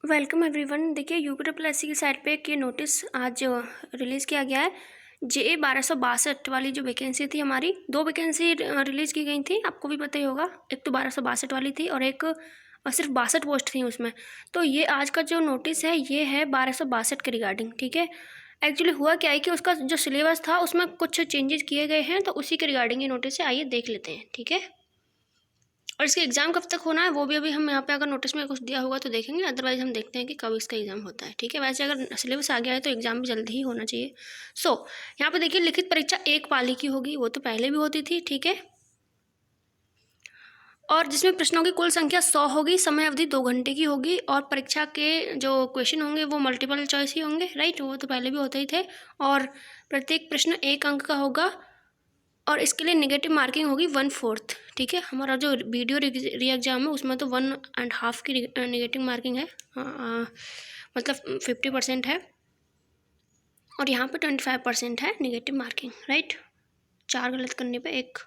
Welcome everyone. देखिए UP की site पे एक ये नोटिस आज रिलीज़ किया गया है। जे 1262 वाली जो वैकेंसी थी हमारी, दो वैकेंसी रिलीज़ की गई थी, आपको भी पता ही होगा। एक तो 1262 वाली थी और एक सिर्फ 62 पोस्ट थी उसमें। तो ये आज का जो नोटिस है ये है 1262 के रिगार्डिंग, ठीक है। एक्चुअली हुआ क्या है कि उसका जो सिलेबस था उसमें कुछ चेंजेस किए गए हैं, तो उसी के रिगार्डिंग ये नोटिस है। आइए देख लेते हैं, ठीक है। और इसका एग्ज़ाम कब तक होना है वो भी अभी हम यहाँ पे अगर नोटिस में कुछ दिया होगा तो देखेंगे, अदरवाइज हम देखते हैं कि कब इसका एग्ज़ाम होता है, ठीक है। वैसे अगर सिलेबस आ गया है तो एग्ज़ाम भी जल्दी ही होना चाहिए। यहाँ पे देखिए लिखित परीक्षा 1 पाली की होगी, वो तो पहले भी होती थी, ठीक है। और जिसमें प्रश्नों की कुल संख्या 100 होगी, समय अवधि 2 घंटे की होगी और परीक्षा के जो क्वेश्चन होंगे वो मल्टीपल चॉइस ही होंगे, राइट। वो तो पहले भी होते ही थे। और प्रत्येक प्रश्न 1 अंक का होगा और इसके लिए नेगेटिव मार्किंग होगी 1/4, ठीक है। हमारा जो वीडियो री एग्ज़ाम है उसमें तो 1.5 की नेगेटिव मार्किंग है, मतलब 50% है। और यहाँ पे 25% है नेगेटिव मार्किंग, राइट। 4 गलत करने पे 1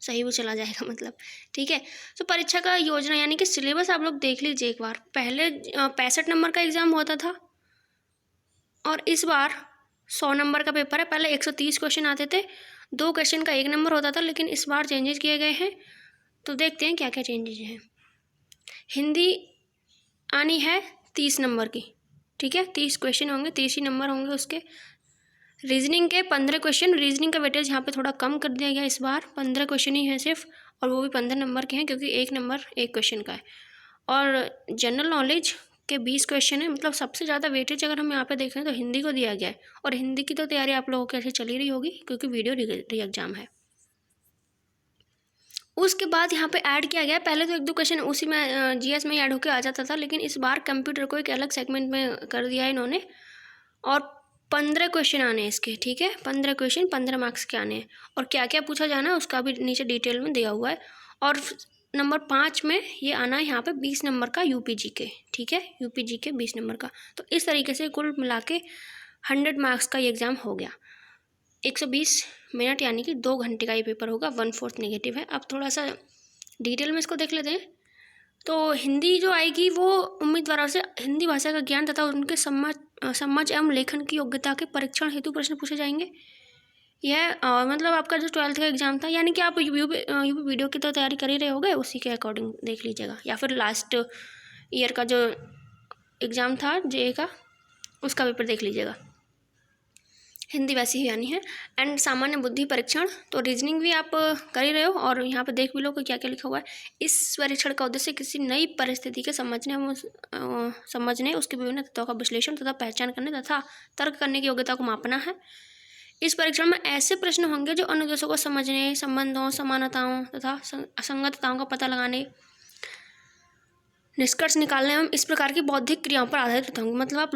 सही भी चला जाएगा, मतलब, ठीक है। तो परीक्षा का योजना यानी कि सिलेबस आप लोग देख लीजिए एक बार। पहले 65 नंबर का एग्ज़ाम होता था और इस बार 100 नंबर का पेपर है। पहले 130 क्वेश्चन आते थे, 2 क्वेश्चन का 1 नंबर होता था, लेकिन इस बार चेंजेस किए गए हैं। तो देखते हैं क्या क्या चेंजेस हैं। हिंदी आनी है 30 नंबर की, ठीक है। 30 क्वेश्चन होंगे, 30 ही नंबर होंगे उसके। रीजनिंग के 15 क्वेश्चन, रीजनिंग का वेटेज यहाँ पे थोड़ा कम कर दिया गया इस बार, 15 क्वेश्चन ही हैं सिर्फ, और वो भी 15 नंबर के हैं क्योंकि 1 नंबर 1 क्वेश्चन का है। और जनरल नॉलेज के 20 क्वेश्चन है, मतलब सबसे ज़्यादा वेटेज अगर हम यहाँ पे देखें तो हिंदी को दिया गया है। और हिंदी की तो तैयारी आप लोगों की ऐसे चली रही होगी क्योंकि वीडियो री एग्ज़ाम है। उसके बाद यहाँ पे ऐड किया गया, पहले तो 1-2 क्वेश्चन उसी में जीएस में ऐड होकर आ जाता था, लेकिन इस बार कंप्यूटर को एक अलग सेगमेंट में कर दिया है इन्होंने। और 15 क्वेश्चन आने हैं इसके, ठीक है। 15 क्वेश्चन 15 मार्क्स के आने हैं और क्या क्या पूछा जाना है उसका भी नीचे डिटेल में दिया हुआ है। और नंबर 5 में ये आना है यहाँ पे 20 नंबर का यूपीजी के, ठीक है। यूपीजी के 20 नंबर का। तो इस तरीके से कुल मिला के 100 मार्क्स का ये एग्ज़ाम हो गया। 120 मिनट यानी कि 2 घंटे का ये पेपर होगा, 1/4 नेगेटिव है। अब थोड़ा सा डिटेल में इसको देख लेते हैं। तो हिंदी जो आएगी वो उम्मीदवारों से हिंदी भाषा का ज्ञान तथा उनके समझ एवं लेखन की योग्यता के परीक्षण हेतु प्रश्न पूछे जाएंगे। यह मतलब आपका जो 12th का एग्ज़ाम था, यानी कि आप यूपी वीडियो की तो तैयारी कर ही रहे होगे, उसी के अकॉर्डिंग देख लीजिएगा। या फिर लास्ट ईयर का जो एग्ज़ाम था जेए का, उसका पेपर देख लीजिएगा। हिंदी वैसी ही आनी है। एंड सामान्य बुद्धि परीक्षण, तो रीजनिंग भी आप कर ही रहे हो और यहाँ पे देख भी लो कि क्या क्या लिखा हुआ है। इस परीक्षण का उद्देश्य किसी नई परिस्थिति के समझने उसके विभिन्न तत्वों का विश्लेषण तथा पहचान करने तथा तर्क करने की योग्यता को मापना है। इस परीक्षण में ऐसे प्रश्न होंगे जो अनुदेशों को समझने, संबंधों, समानताओं तथा असंगतताओं का पता लगाने, निष्कर्ष निकालने एवं इस प्रकार की बौद्धिक क्रियाओं पर आधारित होंगे। मतलब आप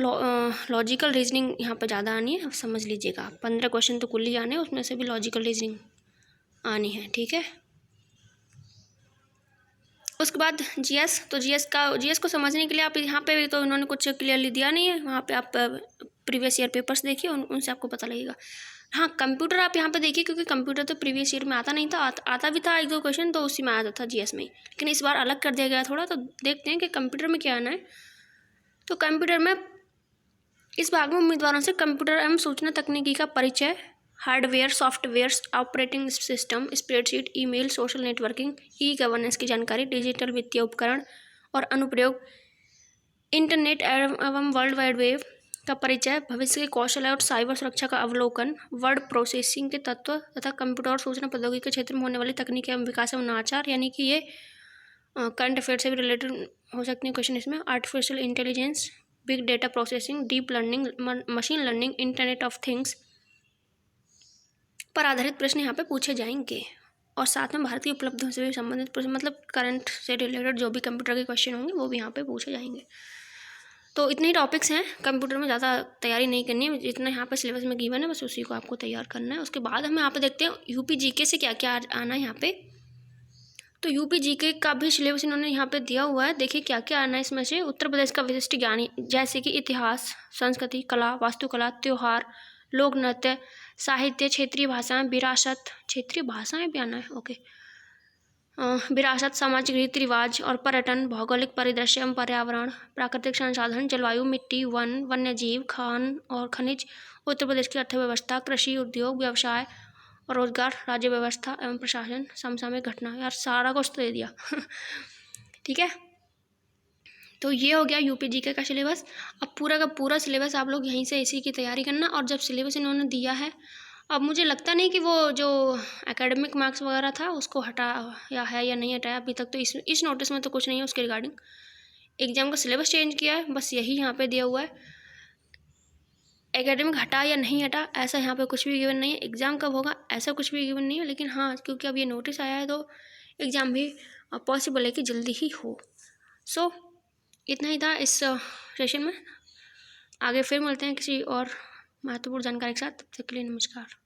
लॉजिकल रीजनिंग यहाँ पर ज़्यादा आनी है, आप समझ लीजिएगा। 15 क्वेश्चन तो कुल ही आने हैं, उसमें से भी लॉजिकल रीजनिंग आनी है, ठीक है। उसके बाद जीएस, तो जीएस को समझने के लिए आप यहाँ पे भी तो उन्होंने कुछ क्लियरली दिया नहीं है, वहाँ पे आप प्रीवियस ईयर पेपर्स देखिए, उनसे आपको पता लगेगा। हाँ, कंप्यूटर आप यहाँ पे देखिए क्योंकि कंप्यूटर तो प्रीवियस ईयर में आता नहीं था, आता भी था 1-2 क्वेश्चन, तो उसी में आता था जीएस में ही, लेकिन इस बार अलग कर दिया गया थोड़ा। तो देखते हैं कि कंप्यूटर में क्या आना है। तो कंप्यूटर में इस भाग में उम्मीदवारों से कंप्यूटर एवं सूचना तकनीकी का परिचय, hardware, software, operating system, spreadsheet, email, social networking, e governance की जानकारी, डिजिटल वित्तीय उपकरण और अनुप्रयोग, इंटरनेट एवं वर्ल्ड वाइड वेब का परिचय, भविष्य के कौशल और साइबर सुरक्षा का अवलोकन, वर्ड प्रोसेसिंग के तत्व तथा कंप्यूटर और सूचना प्रौद्योगिकी के क्षेत्र में होने वाली तकनीकी एवं विकास एवं नवाचार, यानी कि ये करंट अफेयर से भी रिलेटेड हो सकते हैं क्वेश्चन इसमें। Artificial intelligence, big data processing, deep learning, machine learning, internet of things पर आधारित प्रश्न यहाँ पे पूछे जाएंगे। और साथ में भारत की उपलब्धियों से भी संबंधित प्रश्न, मतलब करंट से रिलेटेड जो भी कंप्यूटर के क्वेश्चन होंगे वो भी यहाँ पे पूछे जाएंगे। तो इतने ही टॉपिक्स हैं, कंप्यूटर में ज़्यादा तैयारी नहीं करनी है, जितना यहाँ पे सिलेबस में गिवन है बस उसी को आपको तैयार करना है। उसके बाद हम यहाँ पे देखते हैं यूपी जीके से क्या क्या आना है यहाँ पे। तो यूपी जीके का भी सिलेबस इन्होंने यहाँ पे दिया हुआ है, देखिए क्या क्या आना है इसमें से। उत्तर प्रदेश का विशिष्ट ज्ञान, जैसे कि इतिहास, संस्कृति, कला, वास्तुकला, त्योहार, लोक नृत्य, साहित्य, क्षेत्रीय भाषाएं, विरासत, क्षेत्रीय भाषाएं भी आना है, ओके। विरासत, सामाजिक रीति रिवाज और पर्यटन, भौगोलिक परिदृश्य एवं पर्यावरण, प्राकृतिक संसाधन, जलवायु, मिट्टी, वन, वन्यजीव, खान और खनिज, उत्तर प्रदेश की अर्थव्यवस्था, कृषि, उद्योग, व्यवसाय और रोजगार, राज्य व्यवस्था एवं प्रशासन, समसामयिक घटना। यार सारा कुछ तो दे दिया ठीक है, तो ये हो गया यूपी जीके का सिलेबस। अब पूरा का पूरा सिलेबस आप लोग यहीं से इसी की तैयारी करना। और जब सिलेबस इन्होंने दिया है, अब मुझे लगता नहीं कि वो जो एकेडमिक मार्क्स वगैरह था उसको हटा या है या नहीं हटाया अभी तक, तो इस नोटिस में तो कुछ नहीं है उसके रिगार्डिंग। एग्जाम का सिलेबस चेंज किया है, बस यही यहाँ पे दिया हुआ है। एकेडमिक हटा या नहीं हटा ऐसा यहाँ पे कुछ भी गिवन नहीं है। एग्ज़ाम कब होगा ऐसा कुछ भी गिवन नहीं है, लेकिन हाँ क्योंकि अब ये नोटिस आया है तो एग्ज़ाम भी पॉसिबल है कि जल्दी ही हो। सो इतना ही था इस सेशन में। आगे फिर मिलते हैं किसी और महत्वपूर्ण जानकारी के साथ। तब तक के लिए नमस्कार।